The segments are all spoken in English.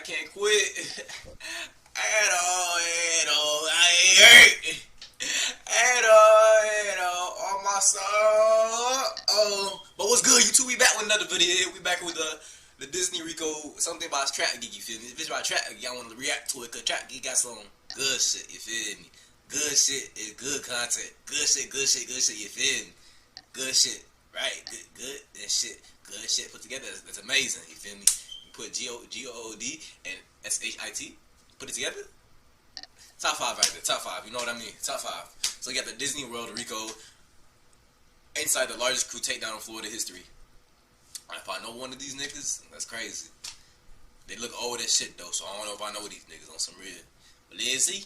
can't quit. At all, I ain't hurt. At all, on my soul. Oh, but what's good, YouTube? We back with another video. We back with the Disney Rico, something about Trap Geek, you feel me? If it's about Trap Geek, I want to react to it, because Trap Geek got some good shit, you feel me? Good shit is good content. Good shit, you feel me? Good shit, right? Good shit put together. That's amazing, you feel me? You put G-O-O-D and S-H-I-T, put it together. Top 5 right there, top 5, you know what I mean? Top 5. So you got the Disney World Rico inside the largest crew takedown in Florida history. If I know one of these niggas, that's crazy. They look old as shit though, so I don't know if I know these niggas on some real. But is he?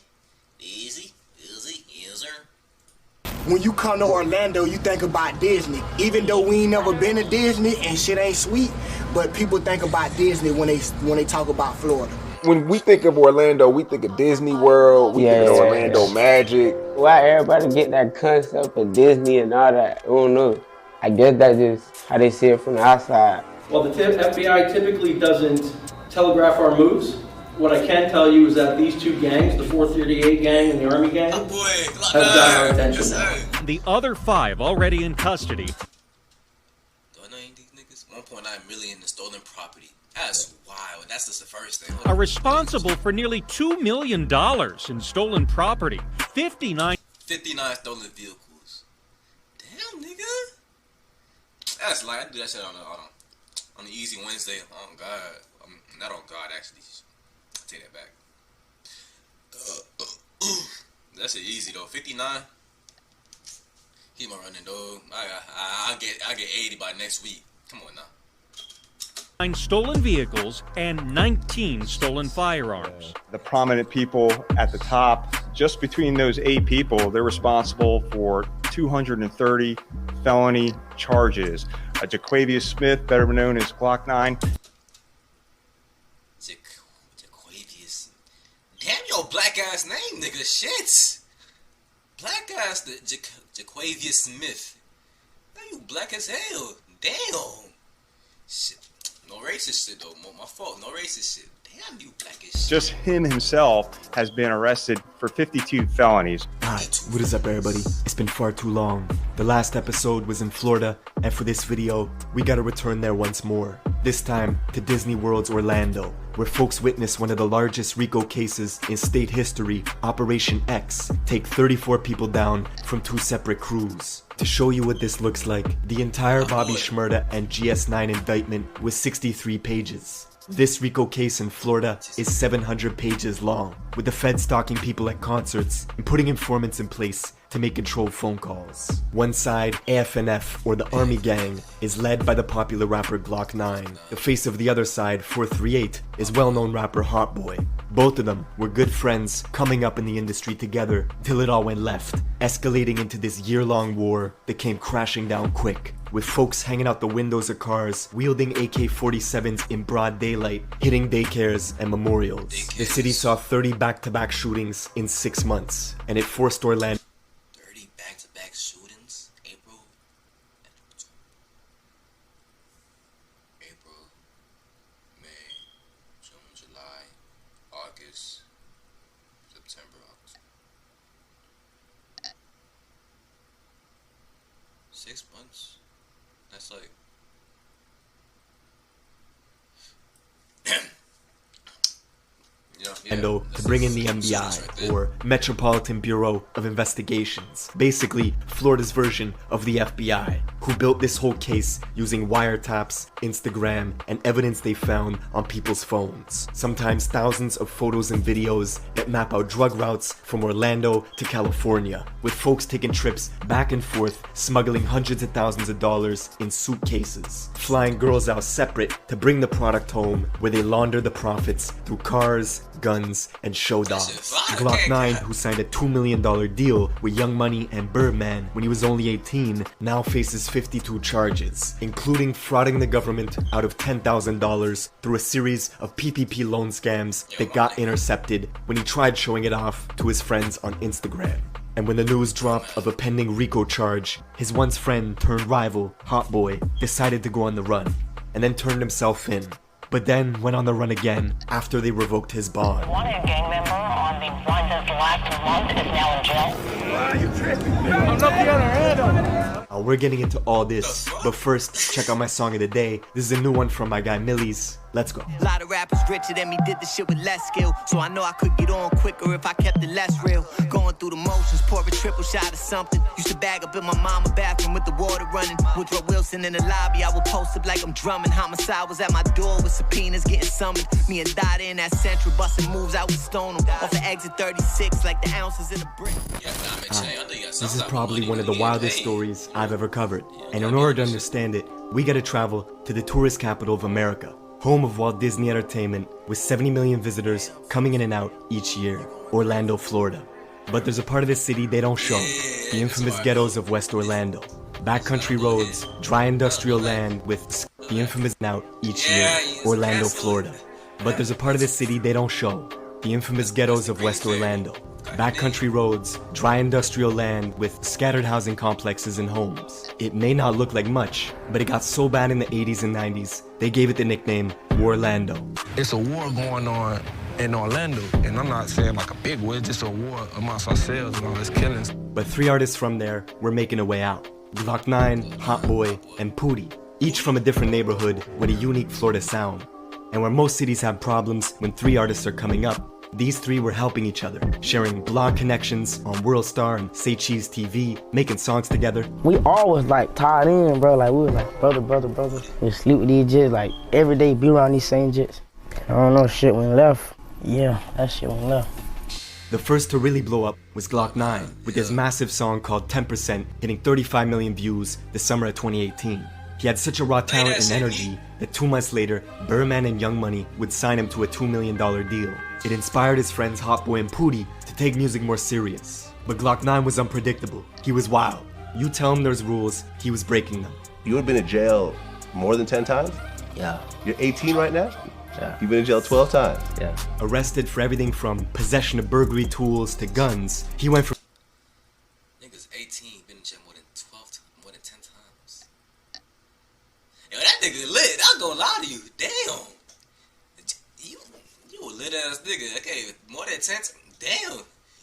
When you come to Orlando, you think about Disney. Even though we ain't never been to Disney and shit ain't sweet, but people think about Disney when they talk about Florida. When we think of Orlando, we think of Disney World, we think of Orlando Magic. Why everybody get that concept of Disney and all that? I don't know. I guess that's just how they see it from the outside. Well, the FBI typically doesn't telegraph our moves. What I can tell you is that these two gangs, the 438 gang and the Army gang, have got our attention now. The other 5 already in custody. Do I know any of these niggas? 1.9 million in stolen property. That's wild. That's just the first thing. Are responsible for nearly $2 million in stolen property. 59 stolen vehicles. Damn, nigga. That's like I do that shit on the Easy Wednesday. Oh God, not on God actually. I take that back. That shit easy though. 59. Keep on running though. I get 80 by next week. Come on now. 9 stolen vehicles and 19 stolen firearms. The prominent people at the top, just between those 8 people, they're responsible for 230 felony charges. Jaquavius Smith, better known as Glock 9. Jaquavius. Damn your black ass name, nigga. Shit. Black ass Jaquavius Smith. Now you black as hell. Damn. Shit. No racist shit though, my fault, no racist shit. Damn, you black as shit. Just him himself has been arrested for 52 felonies. Alright, what is up everybody? It's been far too long. The last episode was in Florida, and for this video, we gotta return there once more. This time to Disney World's Orlando, where folks witnessed one of the largest RICO cases in state history, Operation X, take 34 people down from 2 separate crews. To show you what this looks like, the entire Bobby Shmurda and GS9 indictment was 63 pages. This RICO case in Florida is 700 pages long, with the Fed stalking people at concerts and putting informants in place to make controlled phone calls. One side, AFNF, or the Army Gang, is led by the popular rapper Glock 9. The face of the other side, 438, is well-known rapper Hot Boy. Both of them were good friends coming up in the industry together till it all went left, escalating into this year-long war that came crashing down quick, with folks hanging out the windows of cars, wielding AK-47s in broad daylight, hitting daycares and memorials. The city saw 30 back-to-back shootings in 6 months, and it forced Orlando. 30 back-to-back shootings? April, May, June, July, August, September, October. 6 months? That's like to bring in the MBI, or Metropolitan Bureau of Investigations, basically Florida's version of the FBI, who built this whole case using wiretaps, Instagram, and evidence they found on people's phones. Sometimes thousands of photos and videos that map out drug routes from Orlando to California, with folks taking trips back and forth, smuggling hundreds of thousands of dollars in suitcases, flying girls out separate to bring the product home, where they launder the profits through cars, guns, and show dogs. Glock 9, who signed a $2 million deal with Young Money and Birdman when he was only 18, now faces 52 charges, including frauding the government out of $10,000 through a series of PPP loan scams that got intercepted when he tried showing it off to his friends on Instagram. And when the news dropped of a pending RICO charge, his once friend turned rival, Hot Boy, decided to go on the run, and then turned himself in. but then went on the run again after they revoked his bond. Wanted gang member on the one that's last month is now in jail. Why are you tripping? I'm not the other hand. We're getting into all this, but first, check out my song of the day. This is a new one from my guy Millies. Let's go. A lot of rappers richer than me did the shit with less skill, so I know I could get on quicker if I kept it less real. Going through the motions, pour a triple shot of something. Used to bag up in my mama bathroom with the water running. Woodrow Wilson in the lobby, I would post up like I'm drumming. Homicide was at my door with subpoenas getting summoned. Me and Dada in that central, busting moves, I would stone them. Off of exit 36 like the ounces in a brick. This is probably one of the wildest stories I've ever covered. And in order to understand it, we gotta travel to the tourist capital of America, home of Walt Disney Entertainment, with 70 million visitors coming in and out each year, Orlando, Florida. But there's a part of the city they don't show, the infamous ghettos of West Orlando. Backcountry roads, dry industrial land with the infamous out each year, Orlando, Florida. But there's a part of the city they don't show, the infamous ghettos of West Orlando. Backcountry roads, dry industrial land with scattered housing complexes and homes. It may not look like much, but it got so bad in the 80s and 90s, they gave it the nickname Warlando. It's a war going on in Orlando, and I'm not saying like a big war, it's just a war amongst ourselves and all this killings. But 3 artists from there were making a way out. Glock 9, Hot Boy, and Pootie, each from a different neighborhood with a unique Florida sound. And where most cities have problems when 3 artists are coming up, these 3 were helping each other, sharing blog connections on WorldStar and Say Cheese TV, making songs together. We always like tied in, bro. Like we were like brother. We sleep with these jits, like every day be around these same jits. I don't know, shit went left. Yeah, that shit went left. The first to really blow up was Glock 9, with his massive song called 10%, hitting 35 million views the summer of 2018. He had such a raw talent and energy that 2 months later, Birdman and Young Money would sign him to a $2 million deal. It inspired his friends Hot Boy and Pootie to take music more serious. But Glock 9 was unpredictable. He was wild. You tell him there's rules, he was breaking them. You have been in jail more than 10 times? Yeah. You're 18 right now? Yeah. You've been in jail 12 times? Yeah. Arrested for everything from possession of burglary tools to guns, he went from Niggas 18, been in jail more than 10 times. Yo, that nigga lit. I'm gonna lie to you. Damn. You a lit ass nigga. Okay, more than 10 times. Damn.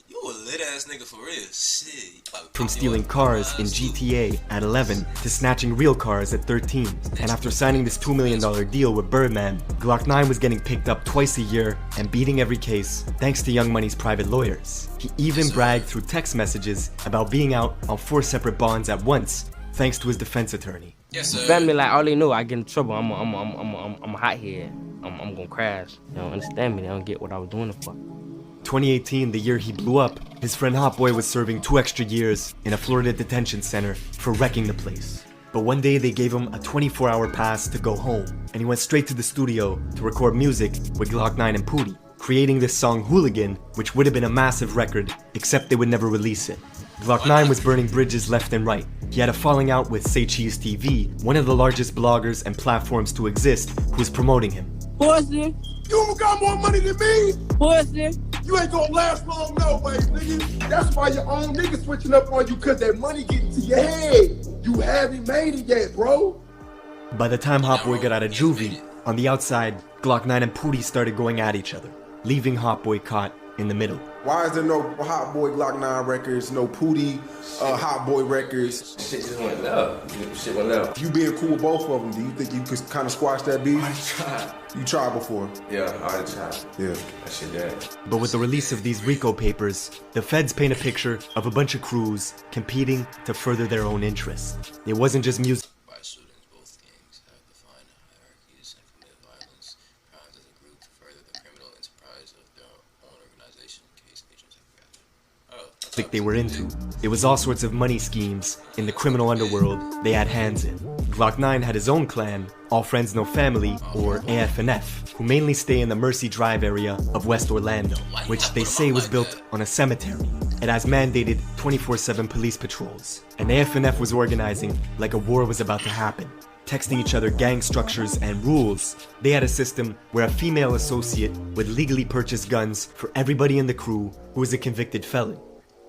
You a lit ass nigga for real. Shit. from stealing cars in GTA at 11 to snatching real cars at 13. And after signing this $2 million deal with Birdman, Glock 9 was getting picked up twice a year and beating every case thanks to Young Money's private lawyers. He even bragged through text messages about being out on 4 separate bonds at once thanks to his defense attorney. Yes, sir. Family, like, all they know, I get in trouble. I'm hot here. I'm gonna crash. They don't understand me. They don't get what I was doing it for. 2018, the year he blew up, his friend Hot Boy was serving 2 extra years in a Florida detention center for wrecking the place. But one day they gave him a 24-hour pass to go home, and he went straight to the studio to record music with Glock 9 and Pootie, creating this song Hooligan, which would have been a massive record, except they would never release it. Glock 9 was burning bridges left and right. He had a falling out with Say Cheese TV, one of the largest bloggers and platforms to exist, who was promoting him. Pussy. You got more money than me? Pussy. You ain't gonna last long no way, nigga. That's why your own niggas switching up on you, cause that money getting to your head. You haven't made it yet, bro. By the time Hot Boy got out of juvie, on the outside, Glock 9 and Pootie started going at each other, leaving Hot Boy caught in the middle. Why is there no Hot Boy Glock 9 records, no Pootie Hot Boy records? Shit just went left. Shit went left. You being cool with both of them, do you think you could kind of squash that beef? I tried. You tried before? Yeah, I already tried. Yeah. That shit dead. But with the release of these RICO papers, the feds paint a picture of a bunch of crews competing to further their own interests. It wasn't just music. They were into. It was all sorts of money schemes in the criminal underworld they had hands in. Glock 9 had his own clan, All Friends No Family, or AF&F, who mainly stay in the Mercy Drive area of West Orlando, which they say was built on a cemetery. It has mandated 24/7 police patrols, and AF&F was organizing like a war was about to happen, texting each other gang structures and rules. They had a system where a female associate would legally purchase guns for everybody in the crew who was a convicted felon.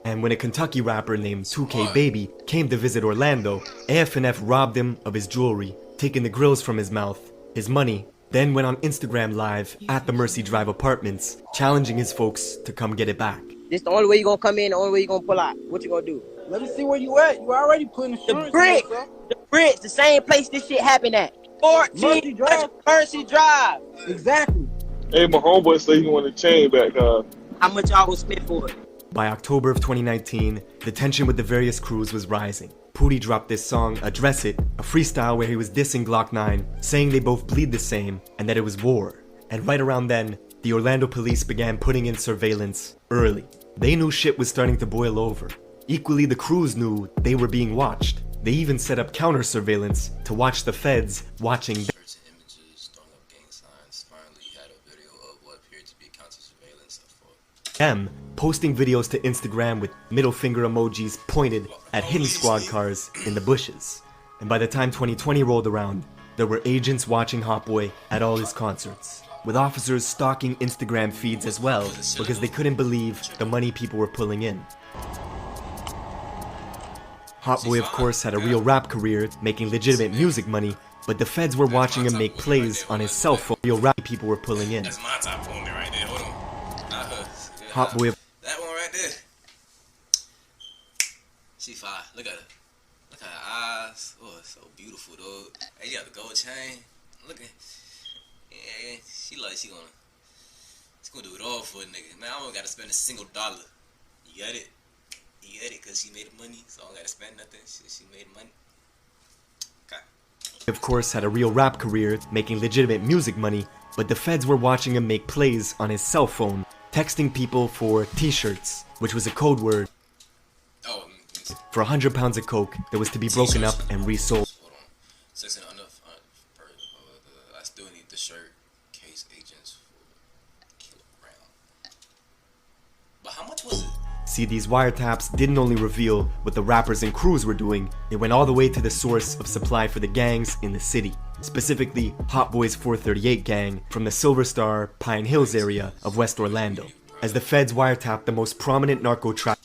And when a Kentucky rapper named 2K Baby came to visit Orlando, AF&F robbed him of his jewelry, taking the grills from his mouth, his money, then went on Instagram Live at the Mercy Drive Apartments, challenging his folks to come get it back. This the only way you gonna come in, the only way you gonna pull out. What you gonna do? Let me see where you at. You already putting insurance The bridge, the same place this shit happened at. 14 Mercy Drive. Exactly. Hey, my homeboy said he want a chain back, dog. How much y'all gonna spend for it? By October of 2019, the tension with the various crews was rising. Pooty dropped this song, Address It, a freestyle where he was dissing Glock 9, saying they both bleed the same and that it was war. And right around then, the Orlando police began putting in surveillance early. They knew shit was starting to boil over. Equally, the crews knew they were being watched. They even set up counter surveillance to watch the feds watching them, posting videos to Instagram with middle finger emojis pointed at hidden squad cars in the bushes. And by the time 2020 rolled around, there were agents watching Hot Boy at all his concerts, with officers stalking Instagram feeds as well because they couldn't believe the money people were pulling in. Hot Boy, of course, had a real rap career, making legitimate music money, but the feds were watching him make plays on his cell phone. Real rap people were pulling in. That's my top homie right there. Hold on. Hot Boy. That one right there. She fine. Look at her. Look at her eyes. Oh, it's so beautiful, dog. Hey, you got the gold chain. Look at. Yeah, she like she gonna do it all for a nigga. Man, I don't gotta spend a single dollar. You got it. You got it, cause she made money, so I don't gotta spend nothing. She made money. Okay. Of course, had a real rap career, making legitimate music money, but the feds were watching him make plays on his cell phone, texting people for t-shirts, which was a code word for 100 pounds of coke that was to be broken up and resold. I still need the shirt. Case agents for kilogram. But how much was it? See, these wiretaps didn't only reveal what the rappers and crews were doing, it went all the way to the source of supply for the gangs in the city. Specifically, Hot Boy's 438 gang from the Silver Star, Pine Hills area of West Orlando, as the feds wiretapped the most prominent narco trafficker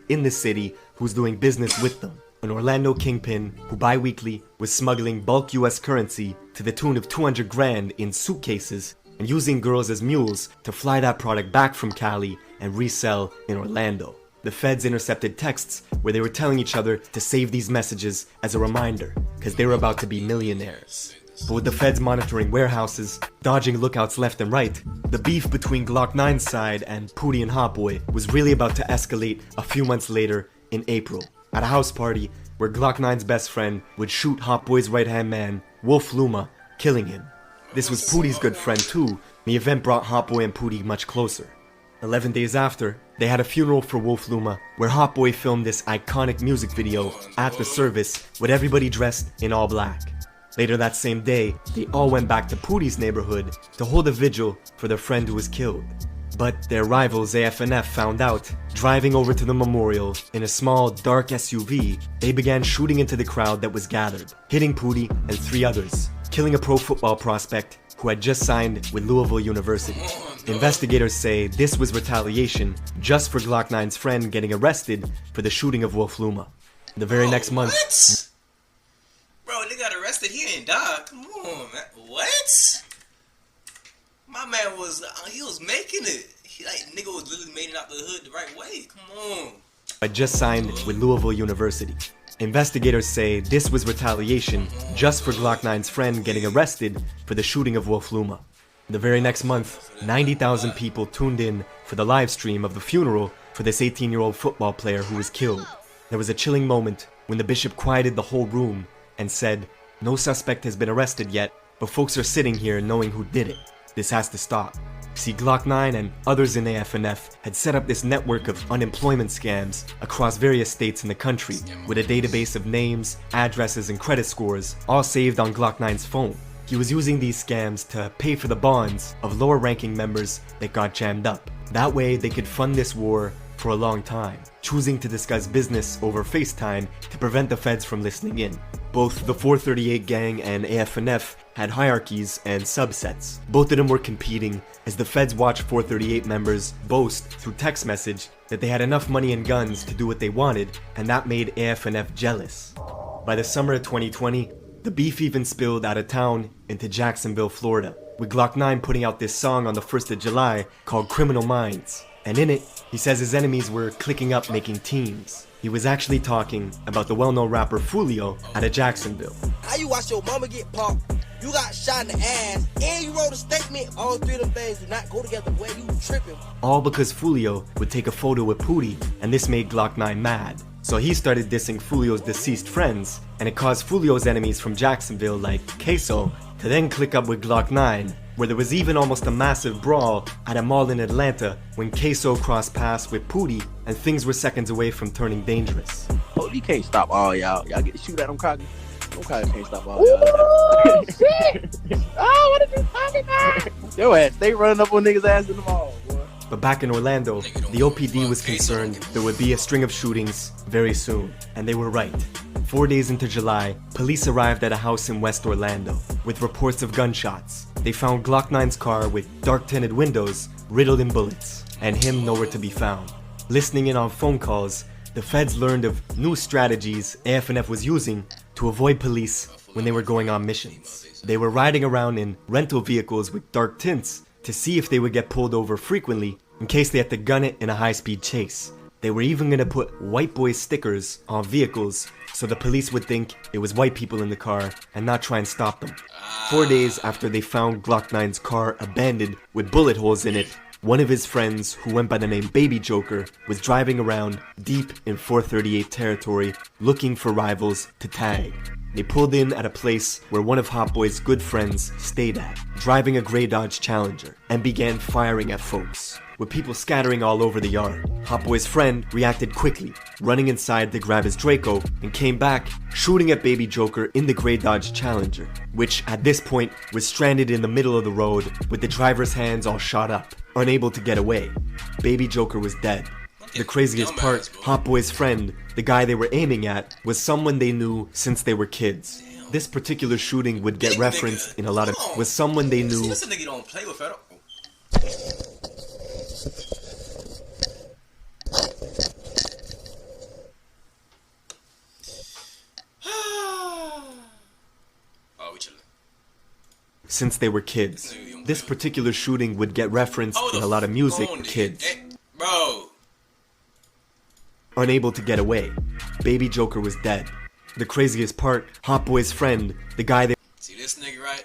in the city who's doing business with them. An Orlando kingpin who bi-weekly was smuggling bulk US currency to the tune of 200 grand in suitcases and using girls as mules to fly that product back from Cali and resell in Orlando. The feds intercepted texts where they were telling each other to save these messages as a reminder, because they were about to be millionaires. But with the feds monitoring warehouses, dodging lookouts left and right, the beef between Glock 9's side and Pooty and Hot Boy was really about to escalate a few months later in April, at a house party where Glock 9's best friend would shoot Hot Boy's right-hand man, Wolf Luma, killing him. This was Pooty's good friend too. The event brought Hot Boy and Pooty much closer. 11 days after, they had a funeral for Wolf Luma, where Hot Boy filmed this iconic music video at the service with everybody dressed in all black. Later that same day, they all went back to Pooty's neighborhood to hold a vigil for their friend who was killed. But their rivals AFNF found out. Driving over to the memorial in a small, dark SUV, they began shooting into the crowd that was gathered, hitting Pooty and 3 others, killing a pro football prospect who had just signed with Louisville University. Investigators say this was retaliation just for Glock 9's friend getting arrested for the shooting of Wolf Luma. The very next month... What? Bro, they got arrested, he ain't died. Come on, man. What? My man was, he was making it. Nigga was literally made it out the hood the right way. Come on. I just signed with Louisville University. Investigators say this was retaliation just for Glock 9's friend getting arrested for the shooting of Wolf Luma. The very next month, 90,000 people tuned in for the live stream of the funeral for this 18-year-old football player who was killed. There was a chilling moment when the bishop quieted the whole room and said, "No suspect has been arrested yet, but folks are sitting here knowing who did it. This has to stop." See, Glock 9 and others in AFNF had set up this network of unemployment scams across various states in the country with a database of names, addresses, and credit scores all saved on Glock 9's phone. He was using these scams to pay for the bonds of lower-ranking members that got jammed up. That way, they could fund this war for a long time, choosing to discuss business over FaceTime to prevent the feds from listening in. Both the 438 gang and AFNF had hierarchies and subsets. Both of them were competing as the feds watched 438 members boast through text message that they had enough money and guns to do what they wanted, and that made AF&F jealous. By the summer of 2020, the beef even spilled out of town into Jacksonville, Florida, with Glock 9 putting out this song on the 1st of July called Criminal Minds. And in it, he says his enemies were clicking up making teams. He was actually talking about the well-known rapper Fulio out of Jacksonville. How you watch your mama get popped, you got shot in the ass, and you wrote a statement? All three of them things do not go together. Where you tripping? All because Fulio would take a photo with Pootie, and this made Glock 9 mad. So he started dissing Fulio's deceased friends, and it caused Fulio's enemies from Jacksonville like Queso to then click up with Glock 9, where there was even almost a massive brawl at a mall in Atlanta when Queso crossed paths with Pootie and things were seconds away from turning dangerous. Oh, you can't stop all y'all. Y'all get to shoot at them cocky. Them cocky can't stop all y'all. Ooh, shit! Oh, what are you talking about? Yo ass, they running up on niggas' ass in the mall, boy. But back in Orlando, the OPD was concerned there would be a string of shootings very soon, and they were right. 4 days into July, police arrived at a house in West Orlando with reports of gunshots. They found Glock 9's car with dark tinted windows riddled in bullets, and him nowhere to be found. Listening in on phone calls, the feds learned of new strategies AF&F was using to avoid police when they were going on missions. They were riding around in rental vehicles with dark tints to see if they would get pulled over frequently in case they had to gun it in a high-speed chase. They were even going to put white boy stickers on vehicles so the police would think it was white people in the car and not try and stop them. 4 days after they found Glock 9's car abandoned with bullet holes in it, one of his friends, who went by the name Baby Joker, was driving around deep in 438 territory looking for rivals to tag. They pulled in at a place where one of Hot Boy's good friends stayed at, driving a gray Dodge Challenger, and began firing at folks, with people scattering all over the yard. Hot Boy's friend reacted quickly, running inside to grab his Draco, and came back, shooting at Baby Joker in the gray Dodge Challenger, which at this point was stranded in the middle of the road with the driver's hands all shot up, unable to get away. Baby Joker was dead. The craziest part, Hot Boy's friend, the guy they were aiming at, was someone they knew since they were kids. This particular shooting would get referenced in a lot of was someone they knew. This nigga don't play with Federal. Since they were kids. This particular shooting would get referenced in a lot of music for kids. Bro. Unable to get away. Baby Joker was dead. The craziest part, Hot Boy's friend, the guy See this nigga, right?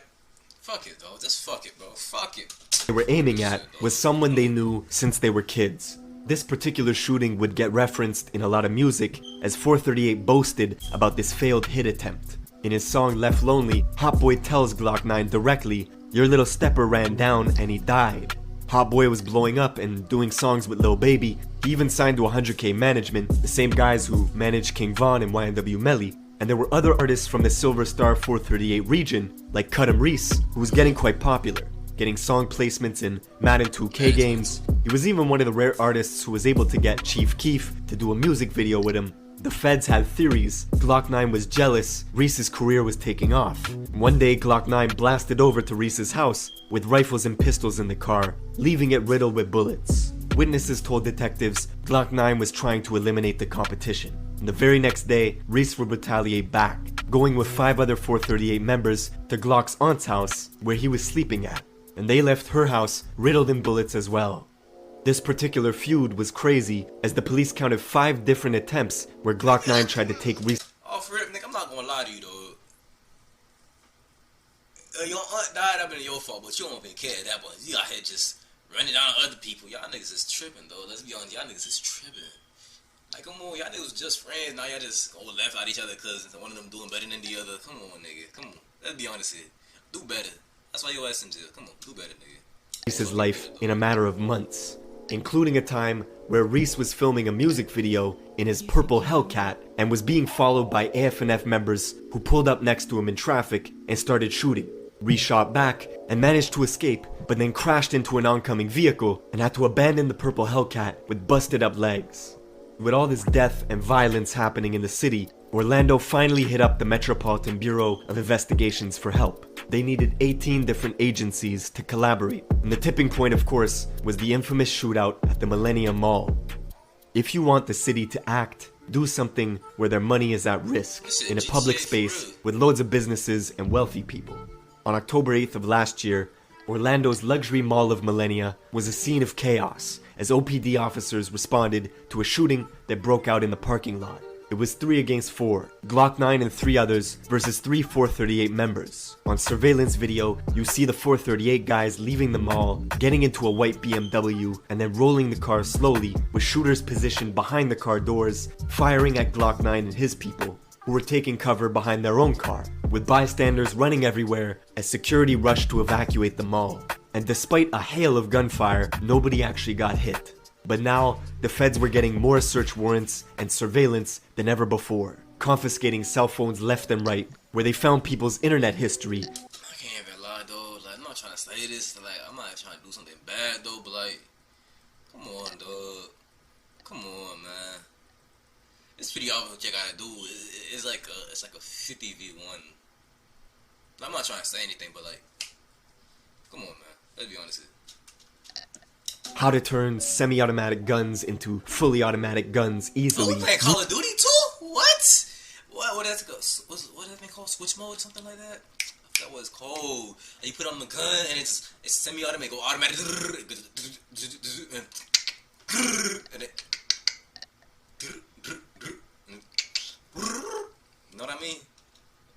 Fuck it, though. Just fuck it, bro. Fuck it. They were aiming at was someone they knew since they were kids. This particular shooting would get referenced in a lot of music, as 438 boasted about this failed hit attempt. In his song Left Lonely, Hot Boy tells Glock 9 directly, "Your little stepper ran down and he died." Hot Boy was blowing up and doing songs with Lil Baby. He even signed to 100K Management, the same guys who managed King Von and YNW Melly. And there were other artists from the Silver Star 438 region, like Cut'em Reese, who was getting quite popular, getting song placements in Madden 2K games. He was even one of the rare artists who was able to get Chief Keef to do a music video with him. The feds had theories. Glock 9 was jealous Reese's career was taking off. One day, Glock 9 blasted over to Reese's house with rifles and pistols in the car, leaving it riddled with bullets. Witnesses told detectives Glock 9 was trying to eliminate the competition. And the very next day, Reese would retaliate back, going with 5 other 438 members to Glock's aunt's house, where he was sleeping at. And they left her house riddled in bullets as well. This particular feud was crazy, as the police counted 5 different attempts where Glock 9 tried to take Reese. Oh, for real, nigga, I'm not gonna lie to you, though. Your aunt died, I've been your fault, but you don't even care that much. You out here just running down on other people. Y'all niggas is tripping, though. Let's be honest, y'all niggas is tripping. Like, come on, y'all niggas was just friends. Now y'all just go laugh at each other because one of them doing better than the other. Come on, nigga. Come on. Let's be honest here. Do better. That's why your ass in jail. Come on, do better, nigga. Reese's life in a matter of months, including a time where Reese was filming a music video in his purple Hellcat and was being followed by AF&F members who pulled up next to him in traffic and started shooting. Reese shot back and managed to escape, but then crashed into an oncoming vehicle and had to abandon the purple Hellcat with busted up legs. With all this death and violence happening in the city, Orlando finally hit up the Metropolitan Bureau of Investigations for help. They needed 18 different agencies to collaborate, and the tipping point, of course, was the infamous shootout at the Millennium Mall. If you want the city to act, do something where their money is at risk, in a public space with loads of businesses and wealthy people. On October 8th of last year, Orlando's luxury mall of Millennia was a scene of chaos as OPD officers responded to a shooting that broke out in the parking lot. It was 3 against 4, Glock 9 and 3 others versus 3 438 members. On surveillance video, you see the 438 guys leaving the mall, getting into a white BMW, and then rolling the car slowly with shooters positioned behind the car doors, firing at Glock 9 and his people, who were taking cover behind their own car, with bystanders running everywhere as security rushed to evacuate the mall. And despite a hail of gunfire, nobody actually got hit. But now, the feds were getting more search warrants and surveillance than ever before, confiscating cell phones left and right, where they found people's internet history. I can't even lie though, like, I'm not trying to say this, like, I'm not trying to do something bad though, but like, come on dog, come on man. This video what you gotta do is like it's like a 50v1. I'm not trying to say anything, but like, come on man, let's be honest here. How to turn semi-automatic guns into fully automatic guns easily. Oh, you playing Call of Duty too? What? What that's what that thing called? Switch mode or something like that? I forgot what it's called. And you put on the gun and it's semi-automatic, go automatic, and it, you know what I mean?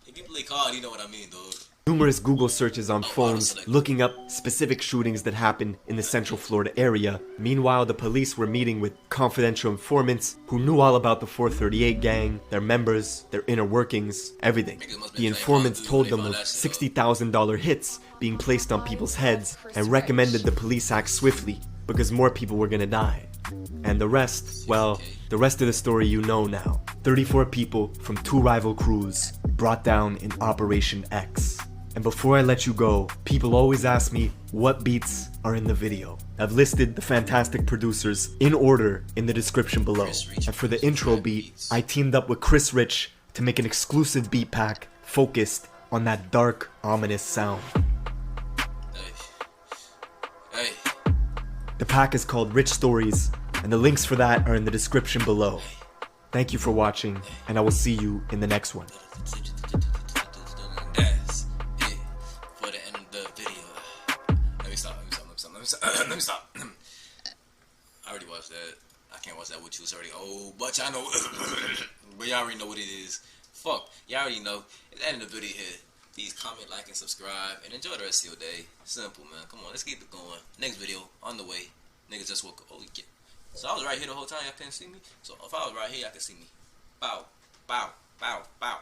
If you play COD, you know what I mean, dude. Numerous Google searches on phones looking up specific shootings that happened in the Central Florida area. Meanwhile, the police were meeting with confidential informants who knew all about the 438 gang, their members, their inner workings, everything. The informants told them of $60,000 hits being placed on people's heads and recommended the police act swiftly because more people were gonna die. And the rest, well, the rest of the story you know now. 34 people from 2 rival crews brought down in Operation X. And before I let you go, people always ask me what beats are in the video. I've listed the fantastic producers in order in the description below. And for the intro beat, I teamed up with Chris Rich to make an exclusive beat pack focused on that dark, ominous sound. The pack is called Rich Stories, and the links for that are in the description below. Thank you for watching, and I will see you in the next one. Let me stop. I already watched that. I can't watch that with you. It's already old, but y'all know. But y'all already know what it is. Fuck, y'all already know. At the end of the video here, please comment, like, and subscribe, and enjoy the rest of your day. Simple, man. Come on, let's keep it going. Next video on the way. Niggas just woke up. Holy shit. So I was right here the whole time. Y'all couldn't see me. So if I was right here, y'all could see me. Bow, bow, bow, bow.